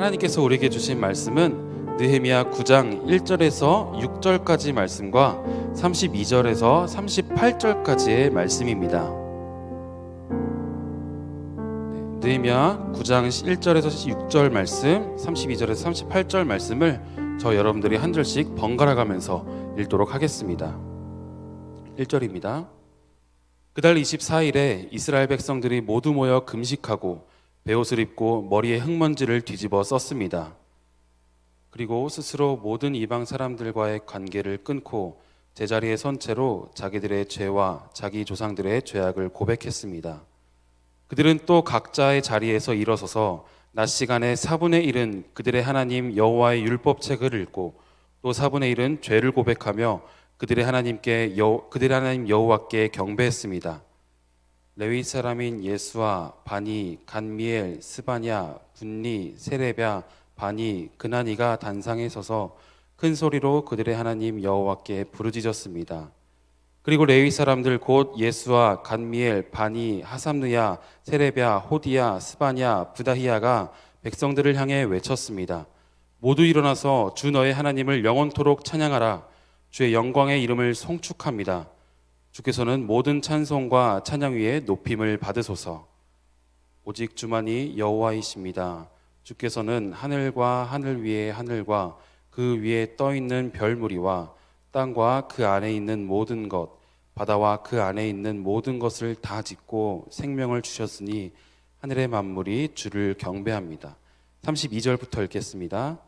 하나님께서 우리에게 주신 말씀은 느헤미야 9장 1절에서 6절까지 말씀과 32절에서 38절까지의 말씀입니다. 느헤미야 9장 1절에서 6절 말씀, 32절에서 38절 말씀을 저 여러분들이 한 절씩 번갈아 가면서 읽도록 하겠습니다. 1절입니다. 그달 24일에 이스라엘 백성들이 모두 모여 금식하고 베옷을 입고 머리에 흙먼지를 뒤집어 썼습니다. 그리고 스스로 모든 이방 사람들과의 관계를 끊고 제자리에 선 채로 자기들의 죄와 자기 조상들의 죄악을 고백했습니다. 그들은 또 각자의 자리에서 일어서서 낮 시간에 4분의 1은 그들의 하나님 여호와의 율법책을 읽고 또 4분의 1은 죄를 고백하며 그들의 하나님 여호와께 경배했습니다. 레위 사람인 예수와 바니, 간미엘, 스바냐, 분니, 세레랴, 바니, 그나니가 단상에 서서 큰 소리로 그들의 하나님 여호와께 부르짖었습니다. 그리고 레위 사람들 곧 예수와 간미엘, 바니, 하삼느야, 세레랴, 호디야, 스바냐, 부다히야가 백성들을 향해 외쳤습니다. 모두 일어나서 주 너의 하나님을 영원토록 찬양하라. 주의 영광의 이름을 송축합니다. 주께서는 모든 찬송과 찬양 위에 높임을 받으소서. 오직 주만이 여호와이십니다. 주께서는 하늘과 하늘 위에 하늘과 그 위에 떠 있는 별무리와 땅과 그 안에 있는 모든 것, 바다와 그 안에 있는 모든 것을 다 짓고 생명을 주셨으니 하늘의 만물이 주를 경배합니다. 32절부터 읽겠습니다.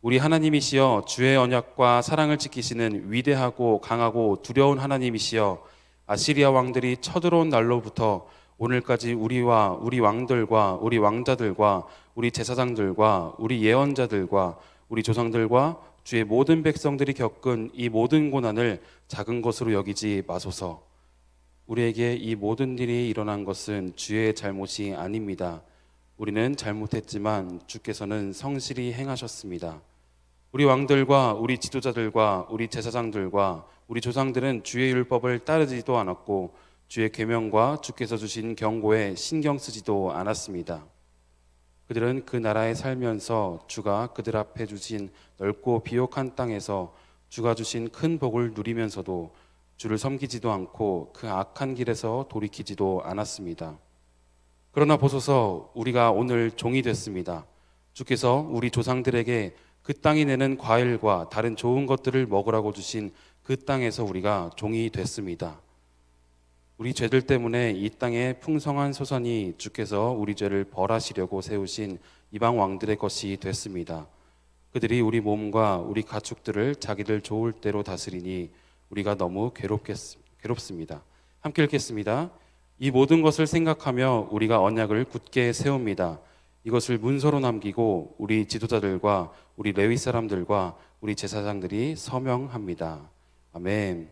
우리 하나님이시여 주의 언약과 사랑을 지키시는 위대하고 강하고 두려운 하나님이시여 아시리아 왕들이 쳐들어온 날로부터 오늘까지 우리와 우리 왕들과 우리 왕자들과 우리 제사장들과 우리 예언자들과 우리 조상들과 주의 모든 백성들이 겪은 이 모든 고난을 작은 것으로 여기지 마소서. 우리에게 이 모든 일이 일어난 것은 주의 잘못이 아닙니다. 우리는 잘못했지만 주께서는 성실히 행하셨습니다. 우리 왕들과 우리 지도자들과 우리 제사장들과 우리 조상들은 주의 율법을 따르지도 않았고 주의 계명과 주께서 주신 경고에 신경 쓰지도 않았습니다. 그들은 그 나라에 살면서 주가 그들 앞에 주신 넓고 비옥한 땅에서 주가 주신 큰 복을 누리면서도 주를 섬기지도 않고 그 악한 길에서 돌이키지도 않았습니다. 그러나 보소서, 우리가 오늘 종이 됐습니다. 주께서 우리 조상들에게 그 땅이 내는 과일과 다른 좋은 것들을 먹으라고 주신 그 땅에서 우리가 종이 됐습니다. 우리 죄들 때문에 이 땅에 풍성한 소산이 주께서 우리 죄를 벌하시려고 세우신 이방 왕들의 것이 됐습니다. 그들이 우리 몸과 우리 가축들을 자기들 좋을 대로 다스리니 우리가 너무 괴롭습니다. 함께 읽겠습니다. 이 모든 것을 생각하며 우리가 언약을 굳게 세웁니다. 이것을 문서로 남기고 우리 지도자들과 우리 레위 사람들과 우리 제사장들이 서명합니다. 아멘.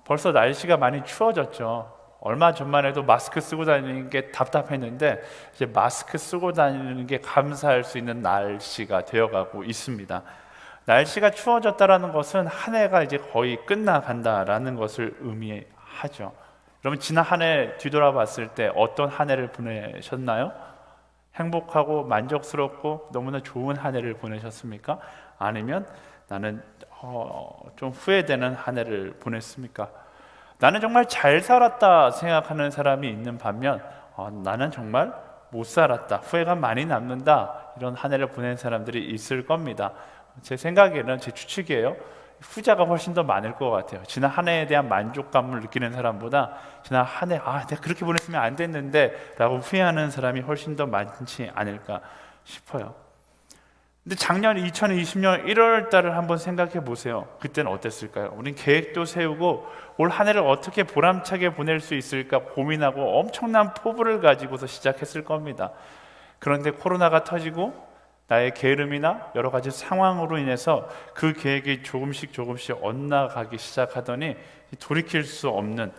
벌써 날씨가 많이 추워졌죠. 얼마 전만 해도 마스크 쓰고 다니는 게 답답했는데 이제 마스크 쓰고 다니는 게 감사할 수 있는 날씨가 되어가고 있습니다. 날씨가 추워졌다라는 것은 한 해가 이제 거의 끝나간다라는 것을 의미하죠. 여러분, 지난 한 해 뒤돌아봤을 때 어떤 한 해를 보내셨나요? 행복하고 만족스럽고 너무나 좋은 한 해를 보내셨습니까? 아니면 나는 좀 후회되는 한 해를 보냈습니까? 나는 정말 잘 살았다 생각하는 사람이 있는 반면 나는 정말 못 살았다, 후회가 많이 남는다, 이런 한 해를 보낸 사람들이 있을 겁니다. 제 생각에는, 제 추측이에요, 후자가 훨씬 더 많을 것 같아요. 지난 한 해에 대한 만족감을 느끼는 사람보다 지난 한 해, 내가 그렇게 보냈으면 안 됐는데 라고 후회하는 사람이 훨씬 더 많지 않을까 싶어요. 근데 작년 2020년 1월 달을 한번 생각해 보세요. 그때는 어땠을까요? 우린 계획도 세우고 올 한 해를 어떻게 보람차게 보낼 수 있을까 고민하고 엄청난 포부를 가지고서 시작했을 겁니다. 그런데 코로나가 터지고 나의 게으름이나 여러 가지 상황으로 인해서 그 계획이 조금씩 엇나가기 시작하더니 돌이킬 수 없는,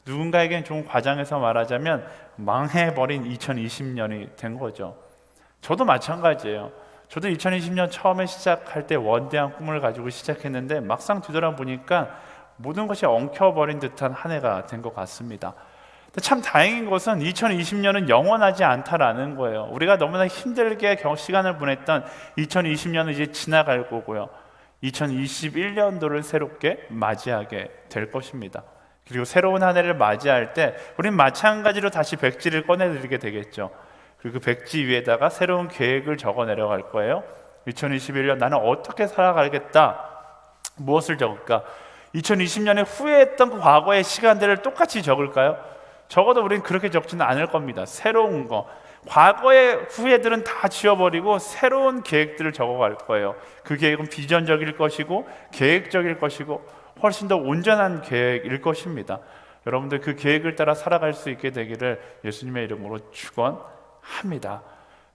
누군가에겐 좀 과장해서 말하자면 망해버린 2020년이 된 거죠. 저도 마찬가지예요. 저도 2020년 처음에 시작할 때 원대한 꿈을 가지고 시작했는데 막상 뒤돌아보니까 모든 것이 엉켜버린 듯한 한 해가 된 것 같습니다. 참 다행인 것은 2020년은 영원하지 않다라는 거예요. 우리가 너무나 힘들게 시간을 보냈던 2020년은 이제 지나갈 거고요. 2021년도를 새롭게 맞이하게 될 것입니다. 그리고 새로운 한 해를 맞이할 때 우린 마찬가지로 다시 백지를 꺼내드리게 되겠죠. 그리고 그 백지 위에다가 새로운 계획을 적어 내려갈 거예요. 2021년 나는 어떻게 살아가겠다. 무엇을 적을까? 2020년에 후회했던 그 과거의 시간들을 똑같이 적을까요? 적어도 우리는 그렇게 적지는 않을 겁니다. 새로운 거, 과거의 후회들은 다 지워버리고 새로운 계획들을 적어갈 거예요. 그 계획은 비전적일 것이고 계획적일 것이고 훨씬 더 온전한 계획일 것입니다. 여러분들 그 계획을 따라 살아갈 수 있게 되기를 예수님의 이름으로 축원합니다.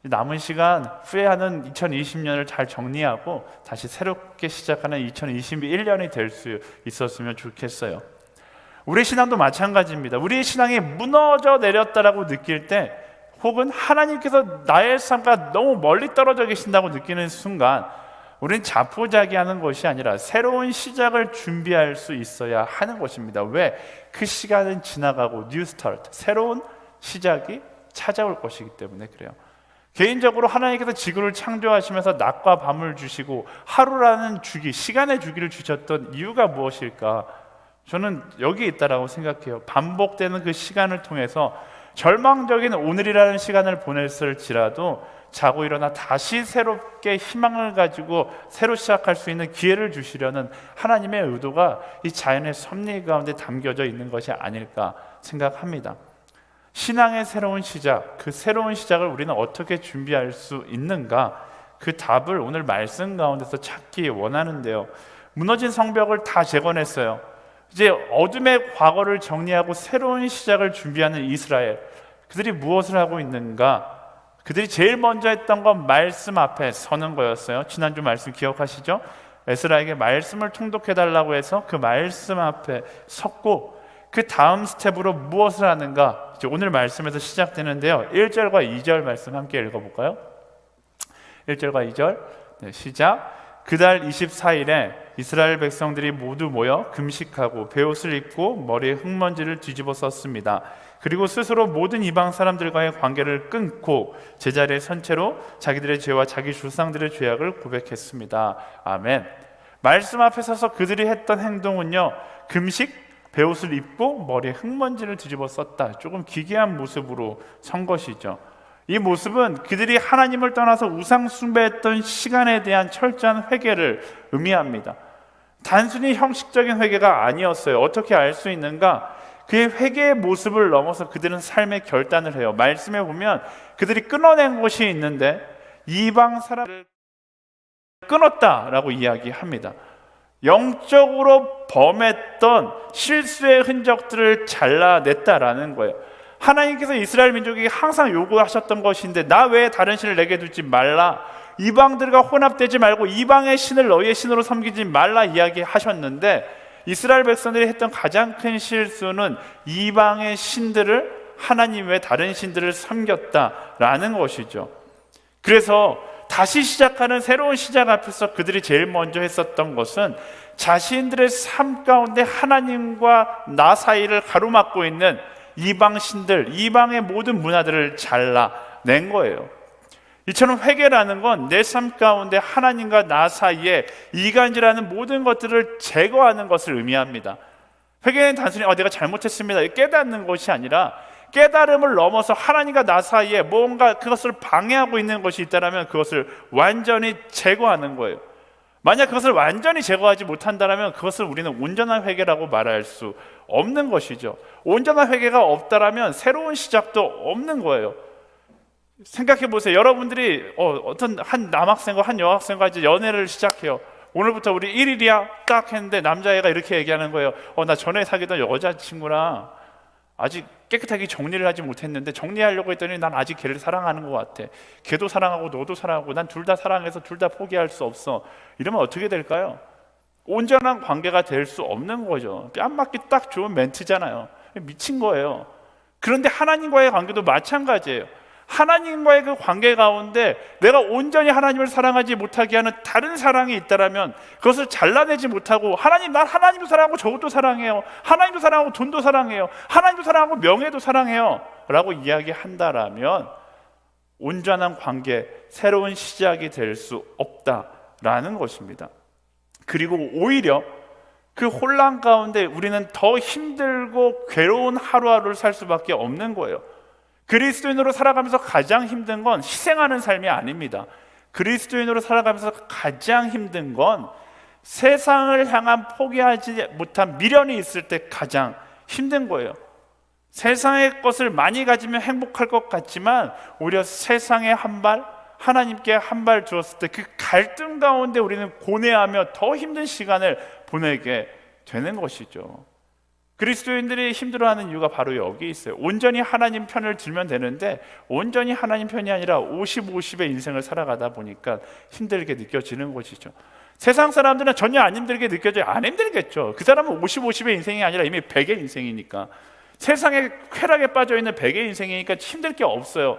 남은 시간 후회하는 2020년을 잘 정리하고 다시 새롭게 시작하는 2021년이 될 수 있었으면 좋겠어요. 우리 신앙도 마찬가지입니다. 우리의 신앙이 무너져 내렸다라고 느낄 때, 혹은 하나님께서 나의 삶과 너무 멀리 떨어져 계신다고 느끼는 순간, 우리는 자포자기하는 것이 아니라 새로운 시작을 준비할 수 있어야 하는 것입니다. 왜? 그 시간은 지나가고 뉴 스타트, 새로운 시작이 찾아올 것이기 때문에 그래요. 개인적으로 하나님께서 지구를 창조하시면서 낮과 밤을 주시고 하루라는 주기, 시간의 주기를 주셨던 이유가 무엇일까? 저는 여기에 있다라고 생각해요. 반복되는 그 시간을 통해서 절망적인 오늘이라는 시간을 보냈을지라도 자고 일어나 다시 새롭게 희망을 가지고 새로 시작할 수 있는 기회를 주시려는 하나님의 의도가 이 자연의 섭리 가운데 담겨져 있는 것이 아닐까 생각합니다. 신앙의 새로운 시작, 그 새로운 시작을 우리는 어떻게 준비할 수 있는가? 그 답을 오늘 말씀 가운데서 찾기 원하는데요. 무너진 성벽을 다 재건했어요. 이제 어둠의 과거를 정리하고 새로운 시작을 준비하는 이스라엘, 그들이 무엇을 하고 있는가? 그들이 제일 먼저 했던 건 말씀 앞에 서는 거였어요. 지난주 말씀 기억하시죠? 에스라에게 말씀을 통독해달라고 해서 그 말씀 앞에 섰고, 그 다음 스텝으로 무엇을 하는가? 이제 오늘 말씀에서 시작되는데요. 1절과 2절 말씀 함께 읽어볼까요? 1절과 2절 시작. 그달 24일에 이스라엘 백성들이 모두 모여 금식하고 베옷을 입고 머리에 흙먼지를 뒤집어 썼습니다. 그리고 스스로 모든 이방 사람들과의 관계를 끊고 제자리에 선 채로 자기들의 죄와 자기 조상들의 죄악을 고백했습니다. 아멘. 말씀 앞에 서서 그들이 했던 행동은요, 금식, 베옷을 입고 머리에 흙먼지를 뒤집어 썼다. 조금 기괴한 모습으로 선 것이죠. 이 모습은 그들이 하나님을 떠나서 우상 숭배했던 시간에 대한 철저한 회개를 의미합니다. 단순히 형식적인 회개가 아니었어요. 어떻게 알 수 있는가? 그의 회개의 모습을 넘어서 그들은 삶의 결단을 해요. 말씀에 보면 그들이 끊어낸 것이 있는데 이방 사람을 끊었다라고 이야기합니다. 영적으로 범했던 실수의 흔적들을 잘라냈다라는 거예요. 하나님께서 이스라엘 민족에게 항상 요구하셨던 것인데, 나 외에 다른 신을 내게 두지 말라, 이방들과 혼합되지 말고 이방의 신을 너희의 신으로 섬기지 말라 이야기하셨는데, 이스라엘 백성들이 했던 가장 큰 실수는 이방의 신들을, 하나님 외에 다른 신들을 섬겼다라는 것이죠. 그래서 다시 시작하는 새로운 시작 앞에서 그들이 제일 먼저 했었던 것은 자신들의 삶 가운데 하나님과 나 사이를 가로막고 있는 이방 신들, 이방의 모든 문화들을 잘라낸 거예요. 이처럼 회개라는 건 내 삶 가운데 하나님과 나 사이에 이간질하는 모든 것들을 제거하는 것을 의미합니다. 회개는 단순히 내가 잘못했습니다 깨닫는 것이 아니라, 깨달음을 넘어서 하나님과 나 사이에 뭔가 그것을 방해하고 있는 것이 있다면 그것을 완전히 제거하는 거예요. 만약 그것을 완전히 제거하지 못한다면 그것을 우리는 온전한 회개라고 말할 수 없는 것이죠. 온전한 회개가 없다면 새로운 시작도 없는 거예요. 생각해 보세요. 여러분들이 어떤 한 남학생과 한 여학생과 이제 연애를 시작해요. 오늘부터 우리 1일이야 딱 했는데 남자애가 이렇게 얘기하는 거예요. 나 전에 사귀던 여자친구랑 아직 깨끗하게 정리를 하지 못했는데 정리하려고 했더니 난 아직 걔를 사랑하는 것 같아. 걔도 사랑하고 너도 사랑하고 난 둘 다 사랑해서 둘 다 포기할 수 없어. 이러면 어떻게 될까요? 온전한 관계가 될 수 없는 거죠. 뺨 맞기 딱 좋은 멘트잖아요. 미친 거예요. 그런데 하나님과의 관계도 마찬가지예요. 하나님과의 그 관계 가운데 내가 온전히 하나님을 사랑하지 못하게 하는 다른 사랑이 있다라면 그것을 잘라내지 못하고 하나님, 난 하나님도 사랑하고 저것도 사랑해요, 하나님도 사랑하고 돈도 사랑해요, 하나님도 사랑하고 명예도 사랑해요 라고 이야기한다라면 온전한 관계, 새로운 시작이 될 수 없다라는 것입니다. 그리고 오히려 그 혼란 가운데 우리는 더 힘들고 괴로운 하루하루를 살 수밖에 없는 거예요. 그리스도인으로 살아가면서 가장 힘든 건 희생하는 삶이 아닙니다. 그리스도인으로 살아가면서 가장 힘든 건 세상을 향한 포기하지 못한 미련이 있을 때 가장 힘든 거예요. 세상의 것을 많이 가지면 행복할 것 같지만 오히려 세상에 한 발, 하나님께 한 발 주었을 때 그 갈등 가운데 우리는 고뇌하며 더 힘든 시간을 보내게 되는 것이죠. 그리스도인들이 힘들어하는 이유가 바로 여기 있어요. 온전히 하나님 편을 들면 되는데 온전히 하나님 편이 아니라 50-50의 인생을 살아가다 보니까 힘들게 느껴지는 것이죠. 세상 사람들은 전혀 안 힘들게 느껴져요. 안 힘들겠죠. 그 사람은 50-50의 인생이 아니라 이미 100의 인생이니까, 세상에 쾌락에 빠져있는 100의 인생이니까 힘들 게 없어요.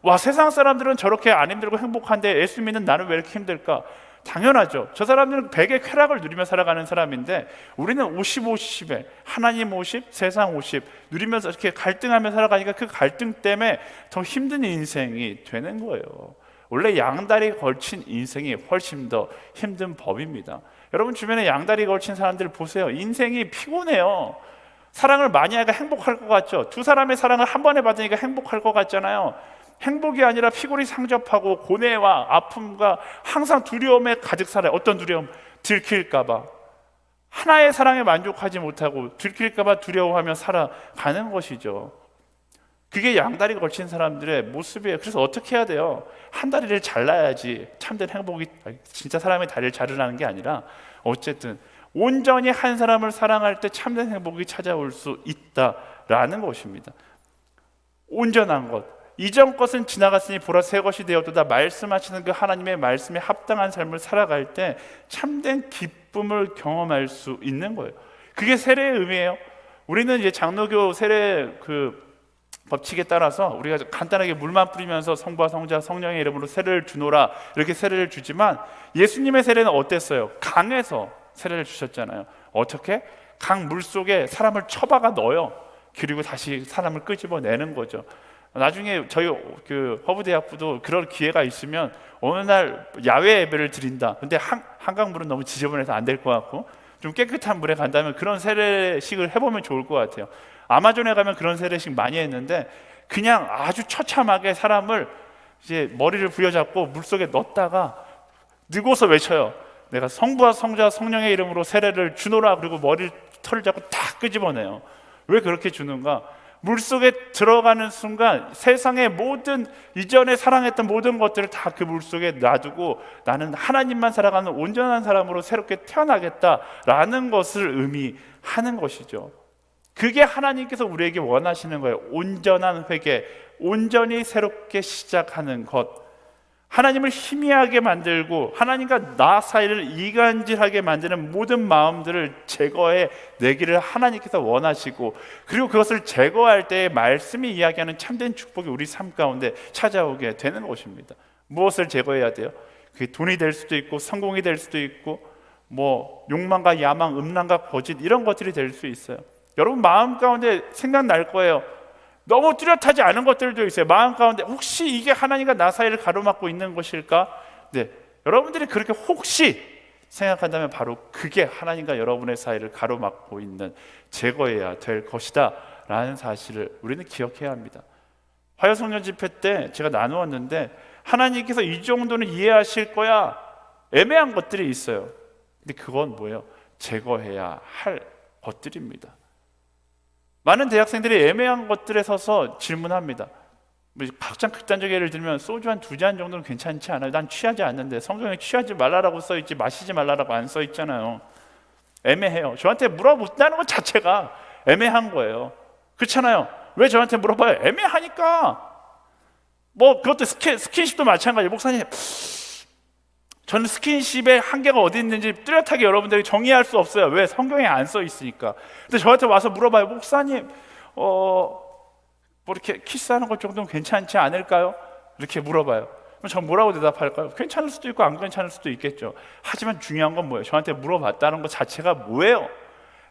와, 세상 사람들은 저렇게 안 힘들고 행복한데 예수 믿는 나는 왜 이렇게 힘들까? 당연하죠. 저 사람들은 100의 쾌락을 누리며 살아가는 사람인데 우리는 50-50에 하나님 50, 세상 50 누리면서 이렇게 갈등하며 살아가니까 그 갈등 때문에 더 힘든 인생이 되는 거예요. 원래 양다리 걸친 인생이 훨씬 더 힘든 법입니다. 여러분 주변에 양다리 걸친 사람들 보세요. 인생이 피곤해요. 사랑을 많이 하니까 행복할 것 같죠. 두 사람의 사랑을 한 번에 받으니까 행복할 것 같잖아요. 행복이 아니라 피골이 상접하고 고뇌와 아픔과 항상 두려움에 가득 살아요. 어떤 두려움? 들킬까봐. 하나의 사랑에 만족하지 못하고 들킬까봐 두려워하며 살아가는 것이죠. 그게 양다리 걸친 사람들의 모습이에요. 그래서 어떻게 해야 돼요? 한 다리를 잘라야지 참된 행복이, 진짜 사람의 다리를 자르라는 게 아니라 어쨌든 온전히 한 사람을 사랑할 때 참된 행복이 찾아올 수 있다라는 것입니다. 온전한 것, 이전 것은 지나갔으니 보라 새 것이 되었도다 말씀하시는 그 하나님의 말씀에 합당한 삶을 살아갈 때 참된 기쁨을 경험할 수 있는 거예요. 그게 세례의 의미예요. 우리는 이제 장로교 세례 그 법칙에 따라서 우리가 간단하게 물만 뿌리면서 성부와 성자 성령의 이름으로 세례를 주노라 이렇게 세례를 주지만 예수님의 세례는 어땠어요? 강에서 세례를 주셨잖아요. 어떻게? 강 물 속에 사람을 쳐박아 넣어요. 그리고 다시 사람을 끄집어내는 거죠. 나중에 저희 그 허브대학부도 그럴 기회가 있으면 어느 날 야외 예배를 드린다. 근데 한강물은 너무 지저분해서 안 될 것 같고 좀 깨끗한 물에 간다면 그런 세례식을 해보면 좋을 것 같아요. 아마존에 가면 그런 세례식 많이 했는데 그냥 아주 처참하게 사람을 이제 머리를 부여잡고 물속에 넣었다가 느고서 외쳐요. 내가 성부와 성자 성령의 이름으로 세례를 주노라. 그리고 머리 털을 잡고 다 끄집어내요. 왜 그렇게 주는가? 물속에 들어가는 순간 세상의 모든 이전에 사랑했던 모든 것들을 다 그 물속에 놔두고 나는 하나님만 살아가는 온전한 사람으로 새롭게 태어나겠다라는 것을 의미하는 것이죠. 그게 하나님께서 우리에게 원하시는 거예요. 온전한 회개, 온전히 새롭게 시작하는 것. 하나님을 희미하게 만들고 하나님과 나 사이를 이간질하게 만드는 모든 마음들을 제거해 내기를 하나님께서 원하시고, 그리고 그것을 제거할 때 말씀이 이야기하는 참된 축복이 우리 삶 가운데 찾아오게 되는 것입니다. 무엇을 제거해야 돼요? 그게 돈이 될 수도 있고 성공이 될 수도 있고 뭐 욕망과 야망, 음란과 거짓 이런 것들이 될 수 있어요. 여러분 마음 가운데 생각날 거예요. 너무 뚜렷하지 않은 것들도 있어요. 마음 가운데 혹시 이게 하나님과 나 사이를 가로막고 있는 것일까? 네, 여러분들이 그렇게 혹시 생각한다면 바로 그게 하나님과 여러분의 사이를 가로막고 있는 제거해야 될 것이다 라는 사실을 우리는 기억해야 합니다. 화요성령 집회 때 제가 나누었는데 하나님께서 이 정도는 이해하실 거야 애매한 것들이 있어요. 근데 그건 뭐예요? 제거해야 할 것들입니다. 많은 대학생들이 애매한 것들에 서서 질문합니다. 가장 극단적 예를 들면 소주 한 2잔 정도는 괜찮지 않아요? 난 취하지 않는데 성경에 취하지 말라라고 써있지 마시지 말라라고 안 써있잖아요. 애매해요. 저한테 물어본다는 것 자체가 애매한 거예요. 그렇잖아요. 왜 저한테 물어봐요? 애매하니까. 뭐 그것도 스킨십도 마찬가지예요. 목사님, 저는 스킨십의 한계가 어디 있는지 뚜렷하게 여러분들이 정의할 수 없어요. 왜? 성경에 안 써 있으니까. 근데 저한테 와서 물어봐요. 목사님, 뭐 이렇게 키스하는 것 정도는 괜찮지 않을까요? 이렇게 물어봐요. 그럼 전 뭐라고 대답할까요? 괜찮을 수도 있고 안 괜찮을 수도 있겠죠. 하지만 중요한 건 뭐예요? 저한테 물어봤다는 것 자체가 뭐예요?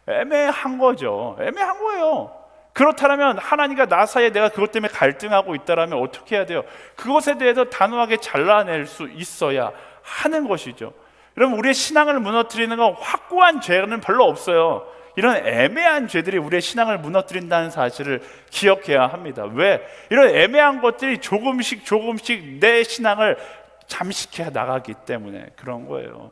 애매한 거죠. 애매한 거예요. 그렇다면 하나님과 나 사이에 내가 그것 때문에 갈등하고 있다면 어떻게 해야 돼요? 그것에 대해서 단호하게 잘라낼 수 있어야 하는 것이죠. 여러분, 우리의 신앙을 무너뜨리는 건 확고한 죄는 별로 없어요. 이런 애매한 죄들이 우리의 신앙을 무너뜨린다는 사실을 기억해야 합니다. 왜? 이런 애매한 것들이 조금씩 내 신앙을 잠식해 나가기 때문에 그런 거예요.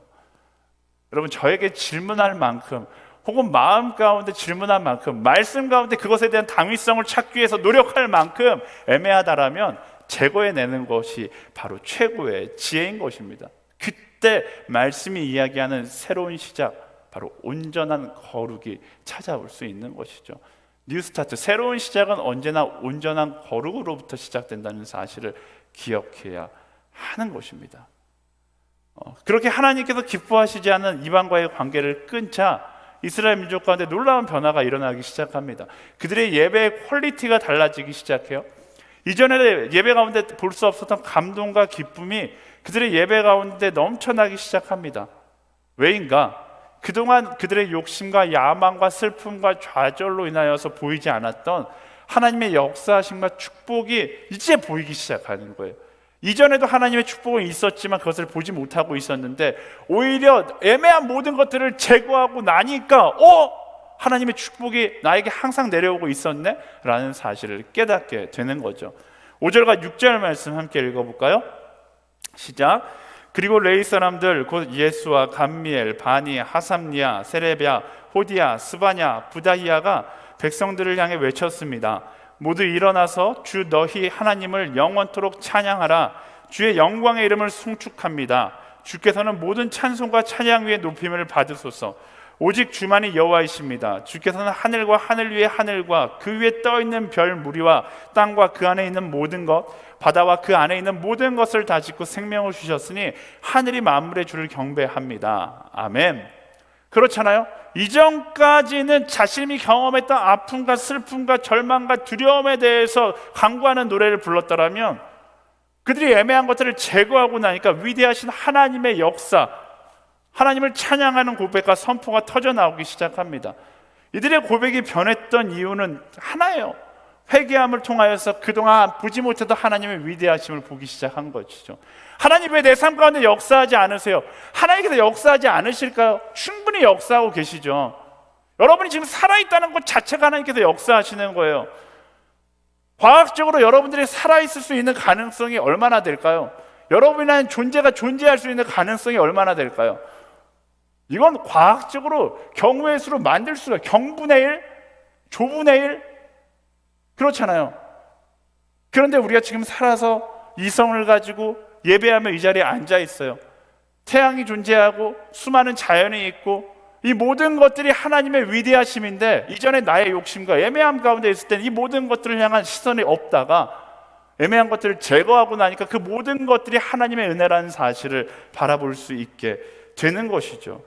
여러분, 저에게 질문할 만큼 혹은 마음 가운데 질문할 만큼 말씀 가운데 그것에 대한 당위성을 찾기 위해서 노력할 만큼 애매하다라면 제거해내는 것이 바로 최고의 지혜인 것입니다. 그때 말씀이 이야기하는 새로운 시작, 바로 온전한 거룩이 찾아올 수 있는 것이죠. 뉴스타트, 새로운 시작은 언제나 온전한 거룩으로부터 시작된다는 사실을 기억해야 하는 것입니다. 그렇게 하나님께서 기뻐하시지 않는 이방과의 관계를 끊자 이스라엘 민족 가운데 놀라운 변화가 일어나기 시작합니다. 그들의 예배의 퀄리티가 달라지기 시작해요. 이전에 예배 가운데 볼 수 없었던 감동과 기쁨이 그들의 예배 가운데 넘쳐나기 시작합니다. 왜인가? 그동안 그들의 욕심과 야망과 슬픔과 좌절로 인하여서 보이지 않았던 하나님의 역사하심과 축복이 이제 보이기 시작하는 거예요. 이전에도 하나님의 축복은 있었지만 그것을 보지 못하고 있었는데 오히려 애매한 모든 것들을 제거하고 나니까 하나님의 축복이 나에게 항상 내려오고 있었네? 라는 사실을 깨닫게 되는 거죠. 5절과 6절 말씀 함께 읽어볼까요? 시작. 그리고 레위 사람들 곧 예수와 감미엘, 바니, 하삼니아, 세레비아, 호디아, 스바냐, 부다히아가 백성들을 향해 외쳤습니다. 모두 일어나서 주 너희 하나님을 영원토록 찬양하라. 주의 영광의 이름을 송축합니다. 주께서는 모든 찬송과 찬양 위에 높임을 받으소서. 오직 주만이 여호와이십니다. 주께서는 하늘과 하늘 위에 하늘과 그 위에 떠 있는 별 무리와 땅과 그 안에 있는 모든 것, 바다와 그 안에 있는 모든 것을 다 짓고 생명을 주셨으니 하늘이 만물의 주를 경배합니다. 아멘. 그렇잖아요. 이전까지는 자신이 경험했던 아픔과 슬픔과 절망과 두려움에 대해서 강구하는 노래를 불렀더라면 그들이 애매한 것들을 제거하고 나니까 위대하신 하나님의 역사, 하나님을 찬양하는 고백과 선포가 터져나오기 시작합니다. 이들의 고백이 변했던 이유는 하나예요. 회개함을 통하여서 그동안 보지 못했던 하나님의 위대하심을 보기 시작한 것이죠. 하나님 왜 내 삶 가운데 역사하지 않으세요? 하나님께서 역사하지 않으실까요? 충분히 역사하고 계시죠. 여러분이 지금 살아있다는 것 자체가 하나님께서 역사하시는 거예요. 과학적으로 여러분들이 살아있을 수 있는 가능성이 얼마나 될까요? 여러분이라는 존재가 존재할 수 있는 가능성이 얼마나 될까요? 이건 과학적으로 경우의 수로 만들 수가, 경분의 1, 조분의 1, 그렇잖아요. 그런데 우리가 지금 살아서 이성을 가지고 예배하며 이 자리에 앉아 있어요. 태양이 존재하고 수많은 자연이 있고 이 모든 것들이 하나님의 위대하심인데 이전에 나의 욕심과 애매함 가운데 있을 때는 이 모든 것들을 향한 시선이 없다가 애매한 것들을 제거하고 나니까 그 모든 것들이 하나님의 은혜라는 사실을 바라볼 수 있게 되는 것이죠.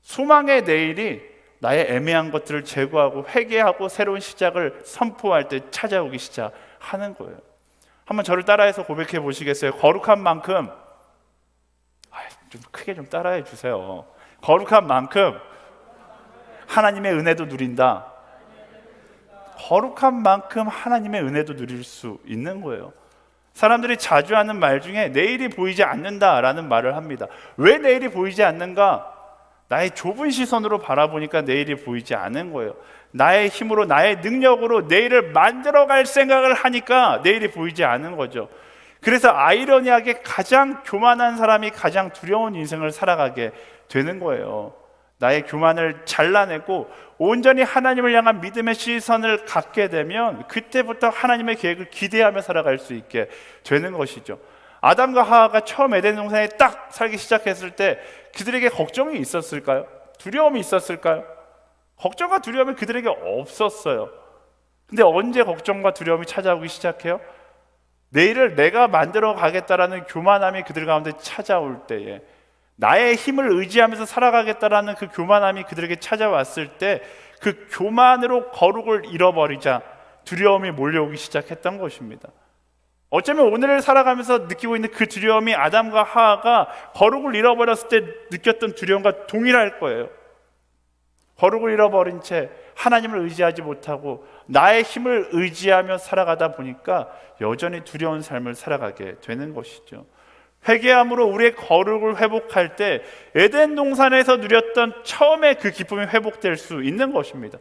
소망의 내일이 나의 애매한 것들을 제거하고 회개하고 새로운 시작을 선포할 때 찾아오기 시작하는 거예요. 한번 저를 따라해서 고백해 보시겠어요? 거룩한 만큼, 좀 크게 좀 따라해 주세요. 거룩한 만큼 하나님의 은혜도 누린다. 거룩한 만큼 하나님의 은혜도 누릴 수 있는 거예요. 사람들이 자주 하는 말 중에 내일이 보이지 않는다라는 말을 합니다. 왜 내일이 보이지 않는가? 나의 좁은 시선으로 바라보니까 내일이 보이지 않는 거예요. 나의 힘으로 나의 능력으로 내일을 만들어갈 생각을 하니까 내일이 보이지 않는 거죠. 그래서 아이러니하게 가장 교만한 사람이 가장 두려운 인생을 살아가게 되는 거예요. 나의 교만을 잘라내고 온전히 하나님을 향한 믿음의 시선을 갖게 되면 그때부터 하나님의 계획을 기대하며 살아갈 수 있게 되는 것이죠. 아담과 하와가 처음 에덴 동산에 딱 살기 시작했을 때 그들에게 걱정이 있었을까요? 두려움이 있었을까요? 걱정과 두려움이 그들에게 없었어요. 근데 언제 걱정과 두려움이 찾아오기 시작해요? 내일을 내가 만들어 가겠다라는 교만함이 그들 가운데 찾아올 때에, 나의 힘을 의지하면서 살아가겠다라는 그 교만함이 그들에게 찾아왔을 때 그 교만으로 거룩을 잃어버리자 두려움이 몰려오기 시작했던 것입니다. 어쩌면 오늘을 살아가면서 느끼고 있는 그 두려움이 아담과 하와가 거룩을 잃어버렸을 때 느꼈던 두려움과 동일할 거예요. 거룩을 잃어버린 채 하나님을 의지하지 못하고 나의 힘을 의지하며 살아가다 보니까 여전히 두려운 삶을 살아가게 되는 것이죠. 회개함으로 우리의 거룩을 회복할 때 에덴 동산에서 누렸던 처음에 그 기쁨이 회복될 수 있는 것입니다.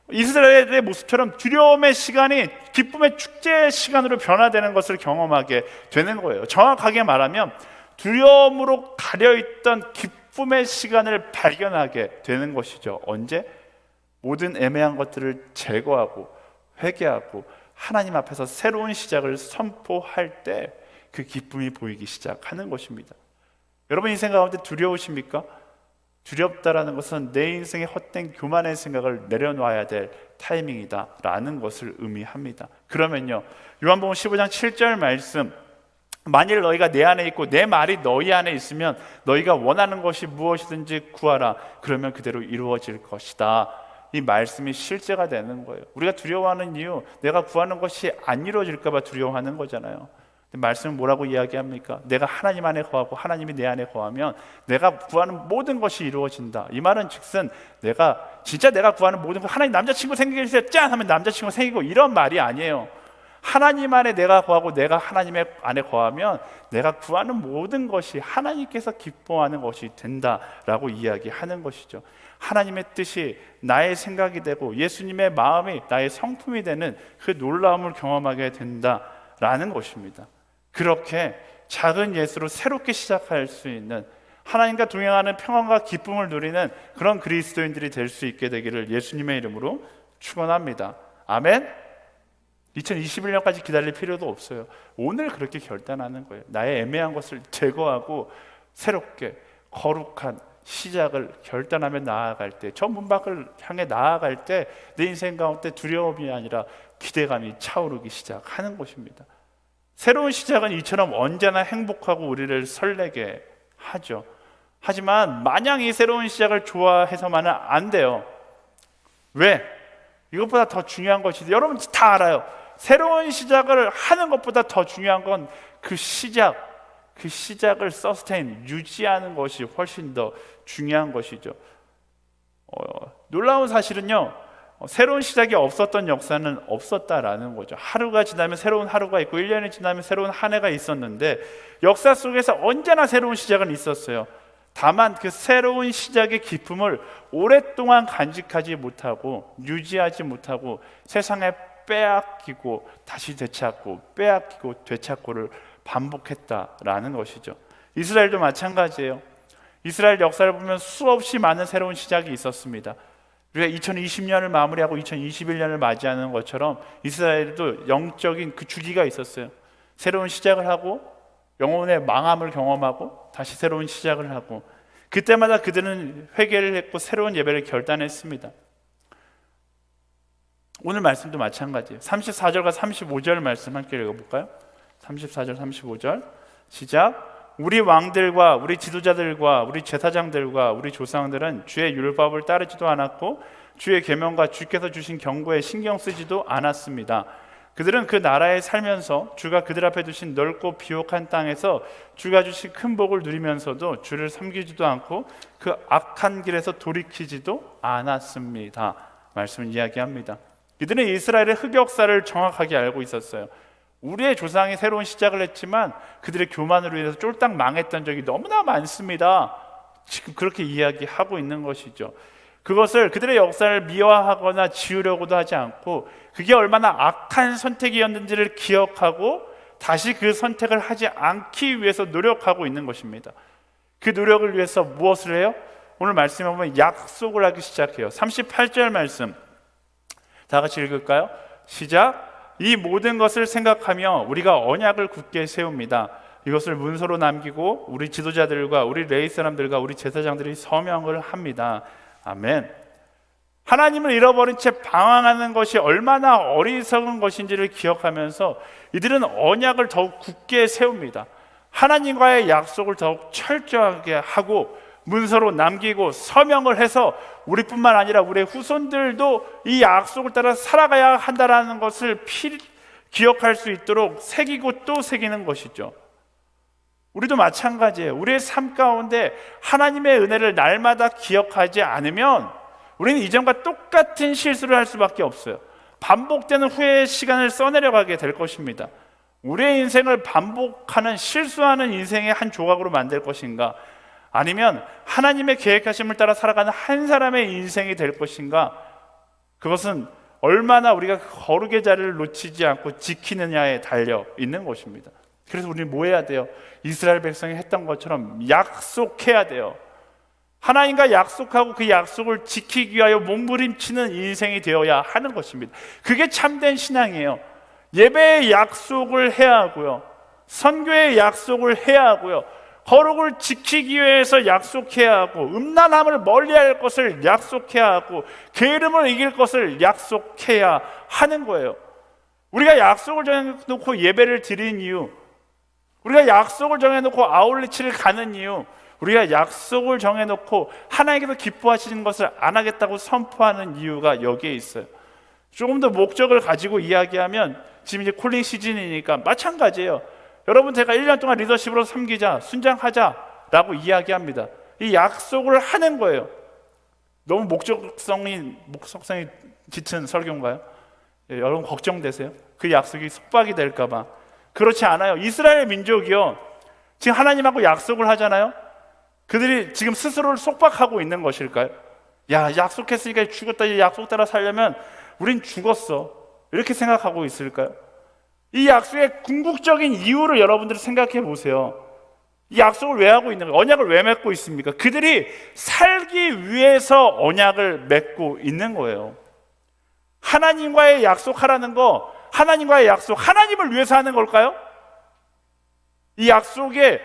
이스라엘의 모습처럼 두려움의 시간이 기쁨의 축제의 시간으로 변화되는 것을 경험하게 되는 거예요. 정확하게 말하면 두려움으로 가려있던 기쁨의 시간을 발견하게 되는 것이죠. 언제? 모든 애매한 것들을 제거하고 회개하고 하나님 앞에서 새로운 시작을 선포할 때 그 기쁨이 보이기 시작하는 것입니다. 여러분 인생 가운데 두려우십니까? 두렵다라는 것은 내 인생의 헛된 교만의 생각을 내려놔야 될 타이밍이다 라는 것을 의미합니다. 그러면요, 요한복음 15장 7절 말씀, 만일 너희가 내 안에 있고 내 말이 너희 안에 있으면 너희가 원하는 것이 무엇이든지 구하라. 그러면 그대로 이루어질 것이다. 이 말씀이 실제가 되는 거예요. 우리가 두려워하는 이유, 내가 구하는 것이 안 이루어질까 봐 두려워하는 거잖아요. 말씀은 뭐라고 이야기합니까? 내가 하나님 안에 거하고 하나님이 내 안에 거하면 내가 구하는 모든 것이 이루어진다. 이 말은 즉슨 내가 구하는 모든 것, 하나님 남자친구 생기게 해주세요 짠 하면 남자친구 생기고 이런 말이 아니에요. 하나님 안에 내가 거하고 내가 하나님의 안에 거하면 내가 구하는 모든 것이 하나님께서 기뻐하는 것이 된다라고 이야기하는 것이죠. 하나님의 뜻이 나의 생각이 되고 예수님의 마음이 나의 성품이 되는 그 놀라움을 경험하게 된다라는 것입니다. 그렇게 작은 예수로 새롭게 시작할 수 있는, 하나님과 동행하는 평안과 기쁨을 누리는 그런 그리스도인들이 될 수 있게 되기를 예수님의 이름으로 축원합니다. 아멘. 2021년까지 기다릴 필요도 없어요. 오늘 그렇게 결단하는 거예요. 나의 애매한 것을 제거하고 새롭게 거룩한 시작을 결단하며 나아갈 때, 저 문 밖을 향해 나아갈 때 내 인생 가운데 두려움이 아니라 기대감이 차오르기 시작하는 것입니다. 새로운 시작은 이처럼 언제나 행복하고 우리를 설레게 하죠. 하지만 마냥 이 새로운 시작을 좋아해서만은 안 돼요. 왜? 이것보다 더 중요한 것이, 여러분 다 알아요. 새로운 시작을 하는 것보다 더 중요한 건 그 시작을 유지하는 것이 훨씬 더 중요한 것이죠. 놀라운 사실은요, 새로운 시작이 없었던 역사는 없었다라는 거죠. 하루가 지나면 새로운 하루가 있고 1년이 지나면 새로운 한 해가 있었는데 역사 속에서 언제나 새로운 시작은 있었어요. 다만 그 새로운 시작의 기쁨을 오랫동안 간직하지 못하고 유지하지 못하고 세상에 빼앗기고 다시 되찾고 빼앗기고 되찾고를 반복했다라는 것이죠. 이스라엘도 마찬가지예요. 이스라엘 역사를 보면 수없이 많은 새로운 시작이 있었습니다. 우리가 2020년을 마무리하고 2021년을 맞이하는 것처럼 이스라엘도 영적인 그 주기가 있었어요. 새로운 시작을 하고 영혼의 망함을 경험하고 다시 새로운 시작을 하고, 그때마다 그들은 회개를 했고 새로운 예배를 결단했습니다. 오늘 말씀도 마찬가지예요. 34절과 35절 말씀 함께 읽어볼까요? 34절 35절 시작. 우리 왕들과 우리 지도자들과 우리 제사장들과 우리 조상들은 주의 율법을 따르지도 않았고 주의 계명과 주께서 주신 경고에 신경 쓰지도 않았습니다. 그들은 그 나라에 살면서 주가 그들 앞에 두신 넓고 비옥한 땅에서 주가 주신 큰 복을 누리면서도 주를 섬기지도 않고 그 악한 길에서 돌이키지도 않았습니다. 말씀을 이야기합니다. 이들은 이스라엘의 흑역사를 정확하게 알고 있었어요. 우리의 조상이 새로운 시작을 했지만 그들의 교만으로 인해서 쫄딱 망했던 적이 너무나 많습니다. 지금 그렇게 이야기하고 있는 것이죠. 그것을, 그들의 역사를 미화하거나 지우려고도 하지 않고 그게 얼마나 악한 선택이었는지를 기억하고 다시 그 선택을 하지 않기 위해서 노력하고 있는 것입니다. 그 노력을 위해서 무엇을 해요? 오늘 말씀에 보면 약속을 하기 시작해요. 38절 말씀 다 같이 읽을까요? 시작. 이 모든 것을 생각하며 우리가 언약을 굳게 세웁니다. 이것을 문서로 남기고 우리 지도자들과 우리 레위 사람들과 우리 제사장들이 서명을 합니다. 아멘. 하나님을 잃어버린 채 방황하는 것이 얼마나 어리석은 것인지를 기억하면서 이들은 언약을 더욱 굳게 세웁니다. 하나님과의 약속을 더욱 철저하게 하고 문서로 남기고 서명을 해서 우리뿐만 아니라 우리의 후손들도 이 약속을 따라 살아가야 한다는 것을 기억할 수 있도록 새기고 또 새기는 것이죠. 우리도 마찬가지예요. 우리의 삶 가운데 하나님의 은혜를 날마다 기억하지 않으면 우리는 이전과 똑같은 실수를 할 수밖에 없어요. 반복되는 후회의 시간을 써내려가게 될 것입니다. 우리의 인생을 반복하는 실수하는 인생의 한 조각으로 만들 것인가, 아니면 하나님의 계획하심을 따라 살아가는 한 사람의 인생이 될 것인가, 그것은 얼마나 우리가 거룩의 자리를 놓치지 않고 지키느냐에 달려 있는 것입니다. 그래서 우리는 뭐 해야 돼요? 이스라엘 백성이 했던 것처럼 약속해야 돼요. 하나님과 약속하고 그 약속을 지키기 위하여 몸부림치는 인생이 되어야 하는 것입니다. 그게 참된 신앙이에요. 예배의 약속을 해야 하고요, 선교의 약속을 해야 하고요, 거룩을 지키기 위해서 약속해야 하고, 음란함을 멀리할 것을 약속해야 하고, 게으름을 이길 것을 약속해야 하는 거예요. 우리가 약속을 정해놓고 예배를 드리는 이유, 우리가 약속을 정해놓고 아울리치를 가는 이유, 우리가 약속을 정해놓고 하나님께서 기뻐하시는 것을 안 하겠다고 선포하는 이유가 여기에 있어요. 조금 더 목적을 가지고 이야기하면, 지금 이제 콜링 시즌이니까 마찬가지예요. 여러분, 제가 1년 동안 리더십으로 섬기자, 순장하자라고 이야기합니다. 이 약속을 하는 거예요. 너무 목적성이 짙은 설교인가요? 예, 여러분 걱정되세요? 그 약속이 속박이 될까 봐. 그렇지 않아요. 이스라엘 민족이요, 지금 하나님하고 약속을 하잖아요. 그들이 지금 스스로를 속박하고 있는 것일까요? 야, 약속했으니까 죽었다, 이 약속 따라 살려면 우린 죽었어, 이렇게 생각하고 있을까요? 이 약속의 궁극적인 이유를 여러분들이 생각해 보세요. 이 약속을 왜 하고 있는 거예요? 언약을 왜 맺고 있습니까? 그들이 살기 위해서 언약을 맺고 있는 거예요. 하나님과의 약속하라는 거, 하나님과의 약속, 하나님을 위해서 하는 걸까요? 이 약속의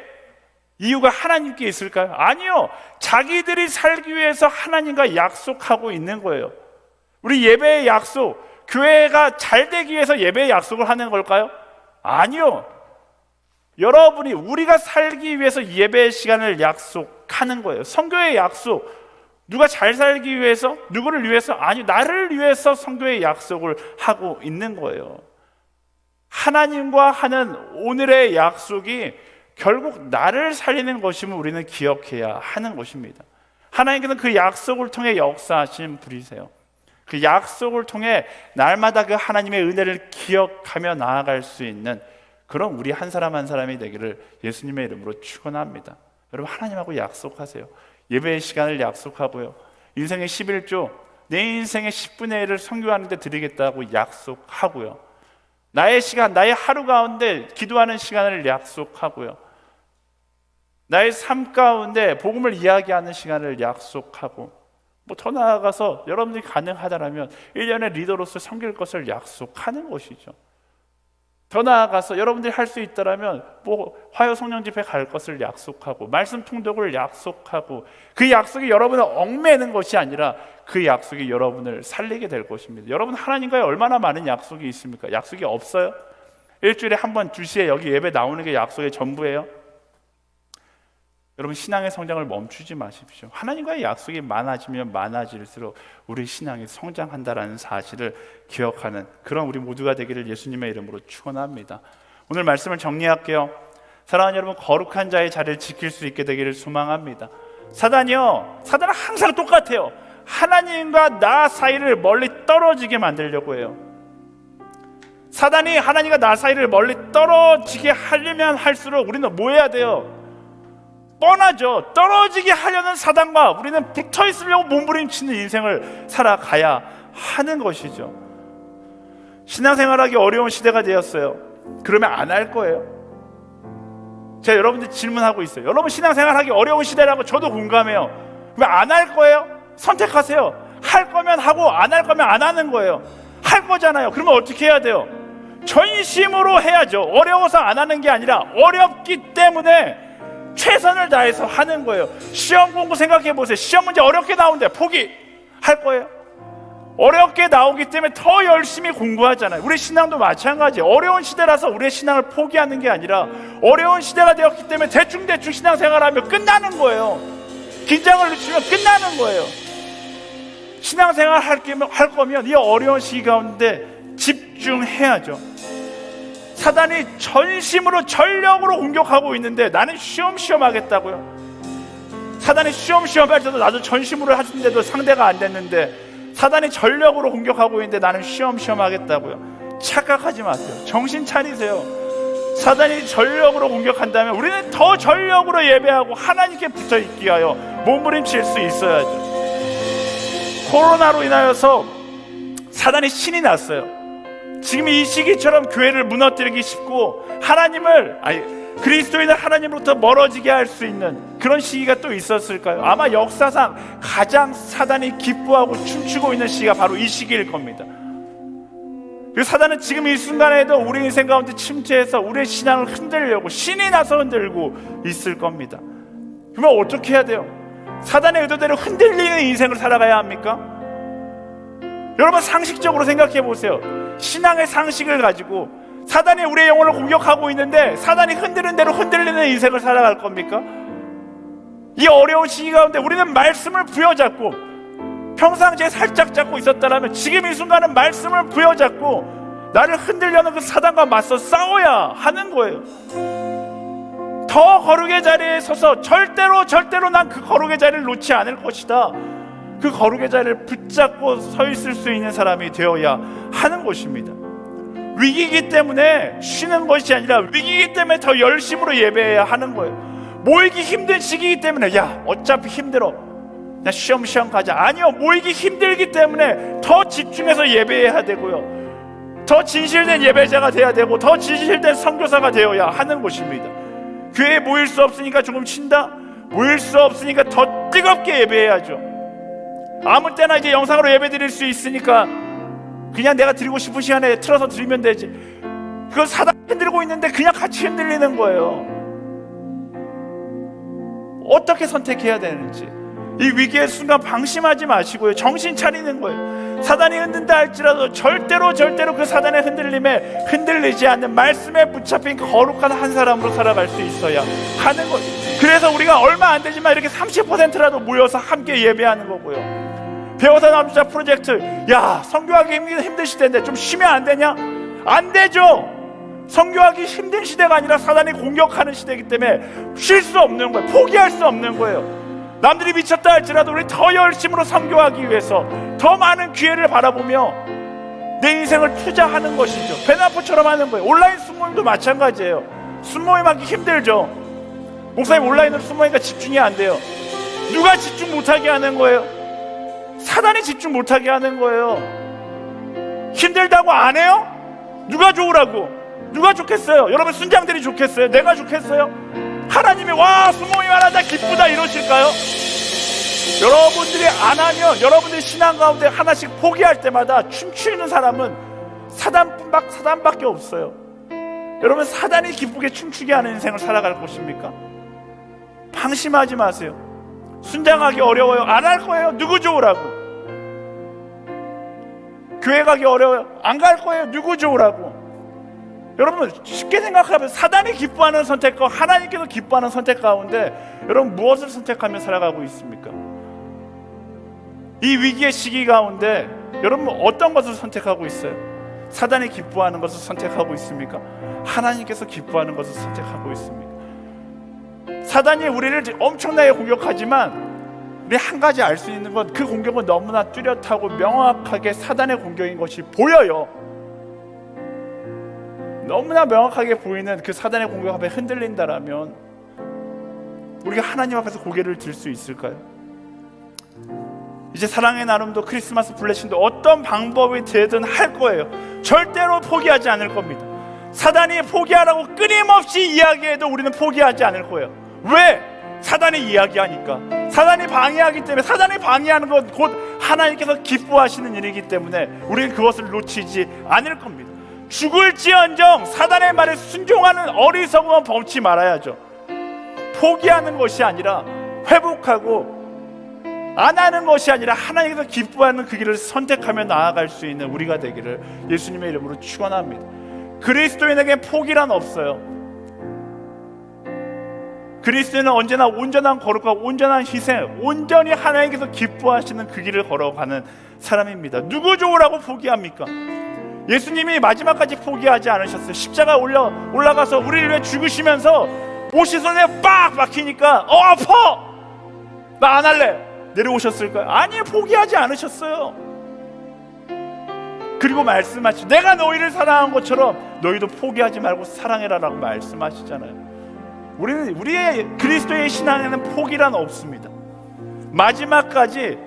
이유가 하나님께 있을까요? 아니요. 자기들이 살기 위해서 하나님과 약속하고 있는 거예요. 우리 예배의 약속, 교회가 잘 되기 위해서 예배의 약속을 하는 걸까요? 아니요. 여러분이, 우리가 살기 위해서 예배의 시간을 약속하는 거예요. 선교의 약속, 누가 잘 살기 위해서, 누구를 위해서? 아니, 나를 위해서 선교의 약속을 하고 있는 거예요. 하나님과 하는 오늘의 약속이 결국 나를 살리는 것임을 우리는 기억해야 하는 것입니다. 하나님께서는 그 약속을 통해 역사하신 분이세요. 그 약속을 통해 날마다 그 하나님의 은혜를 기억하며 나아갈 수 있는 그런 우리 한 사람 한 사람이 되기를 예수님의 이름으로 축원합니다. 여러분, 하나님하고 약속하세요. 예배의 시간을 약속하고요, 인생의 11조, 내 인생의 10분의 1을 선교하는 데 드리겠다고 약속하고요, 나의 시간, 나의 하루 가운데 기도하는 시간을 약속하고요, 나의 삶 가운데 복음을 이야기하는 시간을 약속하고, 뭐 더 나아가서 여러분들이 가능하다면 1년의 리더로서 섬길 것을 약속하는 것이죠. 더 나아가서 여러분들이 할 수 있다면 뭐 화요 성령 집회 갈 것을 약속하고, 말씀 통독을 약속하고, 그 약속이 여러분을 얽매는 것이 아니라 그 약속이 여러분을 살리게 될 것입니다. 여러분, 하나님과의 얼마나 많은 약속이 있습니까? 약속이 없어요? 일주일에 한 번 2시에 여기 예배 나오는 게 약속의 전부예요? 여러분, 신앙의 성장을 멈추지 마십시오. 하나님과의 약속이 많아지면 많아질수록 우리 신앙이 성장한다라는 사실을 기억하는 그런 우리 모두가 되기를 예수님의 이름으로 축원합니다. 오늘 말씀을 정리할게요. 사랑하는 여러분, 거룩한 자의 자리를 지킬 수 있게 되기를 소망합니다. 사단은 항상 똑같아요. 하나님과 나 사이를 멀리 떨어지게 만들려고 해요. 사단이 하나님과 나 사이를 멀리 떨어지게 하려면 할수록 우리는 뭐 해야 돼요? 뻔하죠. 떨어지게 하려는 사단과 우리는 붙어 있으려고 몸부림치는 인생을 살아가야 하는 것이죠. 신앙생활하기 어려운 시대가 되었어요. 그러면 안 할 거예요. 제가 여러분들 질문하고 있어요. 여러분, 신앙생활하기 어려운 시대라고 저도 공감해요. 왜 안 할 거예요? 선택하세요. 할 거면 하고 안 할 거면 안 하는 거예요. 할 거잖아요. 그러면 어떻게 해야 돼요? 전심으로 해야죠. 어려워서 안 하는 게 아니라 어렵기 때문에 최선을 다해서 하는 거예요. 시험 공부 생각해 보세요. 시험 문제 어렵게 나오는데 포기할 거예요? 어렵게 나오기 때문에 더 열심히 공부하잖아요. 우리 신앙도 마찬가지예요. 어려운 시대라서 우리의 신앙을 포기하는 게 아니라 어려운 시대가 되었기 때문에 대충 신앙생활하면 끝나는 거예요. 긴장을 늦추면 끝나는 거예요. 신앙생활 할 거면 이 어려운 시기 가운데 집중해야죠. 사단이 전심으로 전력으로 공격하고 있는데 나는 쉬엄쉬엄 하겠다고요. 사단이 쉬엄쉬엄 할 때도 나도 전심으로 하는데도 상대가 안 됐는데 사단이 전력으로 공격하고 있는데 나는 쉬엄쉬엄 하겠다고요. 착각하지 마세요. 정신 차리세요. 사단이 전력으로 공격한다면 우리는 더 전력으로 예배하고 하나님께 붙어 있기 위하여 몸부림칠 수 있어야죠. 코로나로 인하여서 사단이 신이 났어요. 지금 이 시기처럼 교회를 무너뜨리기 쉽고 그리스도인을 하나님으로부터 멀어지게 할 수 있는 그런 시기가 또 있었을까요? 아마 역사상 가장 사단이 기뻐하고 춤추고 있는 시기가 바로 이 시기일 겁니다. 그리고 사단은 지금 이 순간에도 우리 인생 가운데 침체해서 우리의 신앙을 흔들려고 신이 나서 흔들고 있을 겁니다. 그러면 어떻게 해야 돼요? 사단의 의도대로 흔들리는 인생을 살아가야 합니까? 여러분 상식적으로 생각해 보세요. 신앙의 상식을 가지고 사단이 우리의 영혼을 공격하고 있는데 사단이 흔드는 대로 흔들리는 인생을 살아갈 겁니까? 이 어려운 시기 가운데 우리는 말씀을 부여잡고 평상시에 살짝 잡고 있었다면 지금 이 순간은 말씀을 부여잡고 나를 흔들려는 그 사단과 맞서 싸워야 하는 거예요. 더 거룩의 자리에 서서 절대로 난 그 거룩의 자리를 놓지 않을 것이다. 그 거룩의 자리를 붙잡고 서 있을 수 있는 사람이 되어야 하는 것입니다. 위기이기 때문에 쉬는 것이 아니라 위기이기 때문에 더 열심으로 예배해야 하는 거예요. 모이기 힘든 시기이기 때문에 야 어차피 힘들어 나 쉬엄쉬엄 가자. 아니요, 모이기 힘들기 때문에 더 집중해서 예배해야 되고요, 더 진실된 예배자가 돼야 되고 더 진실된 선교사가 되어야 하는 것입니다. 교회에 모일 수 없으니까 조금 쉰다? 모일 수 없으니까 더 뜨겁게 예배해야죠. 아무 때나 이제 영상으로 예배 드릴 수 있으니까 그냥 내가 드리고 싶은 시간에 틀어서 드리면 되지. 그건 사단 흔들고 있는데 그냥 같이 흔들리는 거예요. 어떻게 선택해야 되는지 이 위기의 순간 방심하지 마시고요, 정신 차리는 거예요. 사단이 흔든다 할지라도 절대로 그 사단의 흔들림에 흔들리지 않는 말씀에 붙잡힌 거룩한 한 사람으로 살아갈 수 있어야 하는 거예요. 그래서 우리가 얼마 안 되지만 이렇게 30%라도 모여서 함께 예배하는 거고요. 배워서 남자 프로젝트, 야 선교하기 힘든 시대인데 좀 쉬면 안 되냐? 안 되죠. 선교하기 힘든 시대가 아니라 사단이 공격하는 시대이기 때문에 쉴 수 없는 거예요. 포기할 수 없는 거예요. 남들이 미쳤다 할지라도 우리 더 열심으로 선교하기 위해서 더 많은 기회를 바라보며 내 인생을 투자하는 것이죠. 베나포처럼 하는 거예요. 온라인 순모임도 마찬가지예요. 순모임 하기 힘들죠. 목사님 온라인으로 순모임이니까 집중이 안 돼요. 누가 집중 못하게 하는 거예요? 사단이 집중 못하게 하는 거예요. 힘들다고 안 해요? 누가 좋으라고? 누가 좋겠어요? 여러분 순장들이 좋겠어요? 내가 좋겠어요? 하나님이 와 순모임 하나다 기쁘다 이러실까요? 여러분들이 안 하면 여러분들이 신앙 가운데 하나씩 포기할 때마다 춤추는 사람은 사단밖에 없어요. 여러분 사단이 기쁘게 춤추게 하는 인생을 살아갈 것입니까? 방심하지 마세요. 순장하기 어려워요? 안 할 거예요? 누구 좋으라고? 교회 가기 어려워요? 안 갈 거예요? 누구 좋으라고? 여러분 쉽게 생각하면 사단이 기뻐하는 선택과 하나님께서 기뻐하는 선택 가운데 여러분 무엇을 선택하며 살아가고 있습니까? 이 위기의 시기 가운데 여러분 어떤 것을 선택하고 있어요? 사단이 기뻐하는 것을 선택하고 있습니까? 하나님께서 기뻐하는 것을 선택하고 있습니까? 사단이 우리를 엄청나게 공격하지만 우리 한 가지 알 수 있는 건 그 공격은 너무나 뚜렷하고 명확하게 사단의 공격인 것이 보여요. 너무나 명확하게 보이는 그 사단의 공격 앞에 흔들린다라면 우리가 하나님 앞에서 고개를 들 수 있을까요? 이제 사랑의 나눔도 크리스마스 블레싱도 어떤 방법이 되든 할 거예요. 절대로 포기하지 않을 겁니다. 사단이 포기하라고 끊임없이 이야기해도 우리는 포기하지 않을 거예요. 왜? 사단이 이야기하니까. 사단이 방해하기 때문에. 사단이 방해하는 건 곧 하나님께서 기뻐하시는 일이기 때문에 우리는 그것을 놓치지 않을 겁니다. 죽을지언정 사단의 말에 순종하는 어리석음은 범치 말아야죠. 포기하는 것이 아니라 회복하고 안 하는 것이 아니라 하나님께서 기뻐하는 그 길을 선택하며 나아갈 수 있는 우리가 되기를 예수님의 이름으로 축원합니다. 그리스도인에게 포기란 없어요. 그리스도는 언제나 온전한 거룩과 온전한 희생, 온전히 하나님께서 기뻐하시는 그 길을 걸어가는 사람입니다. 누구 좋으라고 포기합니까? 예수님이 마지막까지 포기하지 않으셨어요. 십자가에 올라가서 우리를 위해 죽으시면서 옷이 손에 빡 막히니까 아파! 나 안 할래! 내려오셨을까요? 아니요, 포기하지 않으셨어요. 그리고 말씀하시죠. 내가 너희를 사랑한 것처럼 너희도 포기하지 말고 사랑해라라고 말씀하시잖아요. 우리의 그리스도의 신앙에는 포기란 없습니다. 마지막까지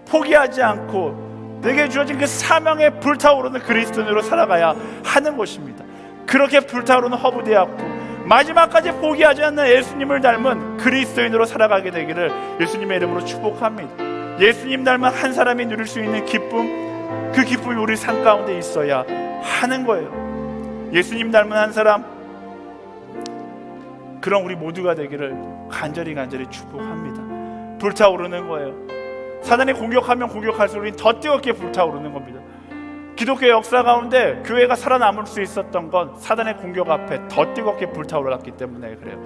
포기하지 않고 내게 주어진 그 사명에 불타오르는 그리스도인으로 살아가야 하는 것입니다. 그렇게 불타오르는 허브대학교, 마지막까지 포기하지 않는 예수님을 닮은 그리스도인으로 살아가게 되기를 예수님의 이름으로 축복합니다. 예수님 닮은 한 사람이 누릴 수 있는 기쁨, 그 기쁨이 우리 삶 가운데 있어야 하는 거예요. 예수님 닮은 한 사람, 그런 우리 모두가 되기를 간절히 축복합니다. 불타오르는 거예요. 사단이 공격하면 공격할수록 우리는 더 뜨겁게 불타오르는 겁니다. 기독교 역사 가운데 교회가 살아남을 수 있었던 건 사단의 공격 앞에 더 뜨겁게 불타올랐기 때문에 그래요.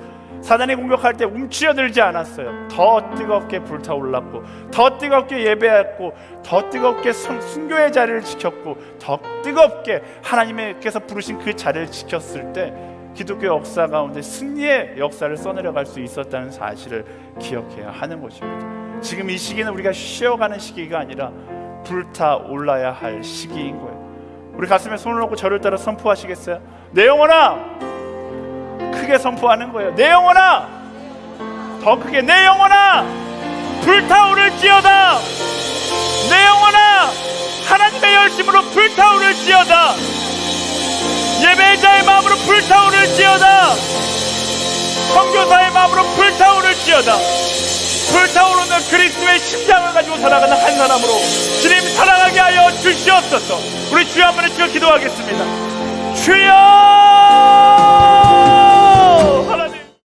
사단이 공격할 때 움츠러들지 않았어요. 더 뜨겁게 불타올랐고, 더 뜨겁게 예배했고, 더 뜨겁게 순교의 자리를 지켰고, 더 뜨겁게 하나님께서 부르신 그 자리를 지켰을 때 기독교 역사 가운데 승리의 역사를 써내려갈 수 있었다는 사실을 기억해야 하는 것입니다. 지금 이 시기는 우리가 쉬어가는 시기가 아니라 불타올라야 할 시기인 거예요. 우리 가슴에 손을 놓고 저를 따라 선포하시겠어요? 내 영혼아! 크게 선포하는 거예요. 내 영혼아! 더 크게, 내 영혼아! 불타오를지어다! 내 영혼아! 하나님의 열심으로 불타오를지어다! 예배자의 마음으로 불타오를지어다! 선교사의 마음으로 불타오를지어다! 불타오르는 그리스도의 심장을 가지고 살아가는 한 사람으로 주님 살아가게 하여 주시옵소서. 우리 주여 한번 외쳐 기도하겠습니다. 주여!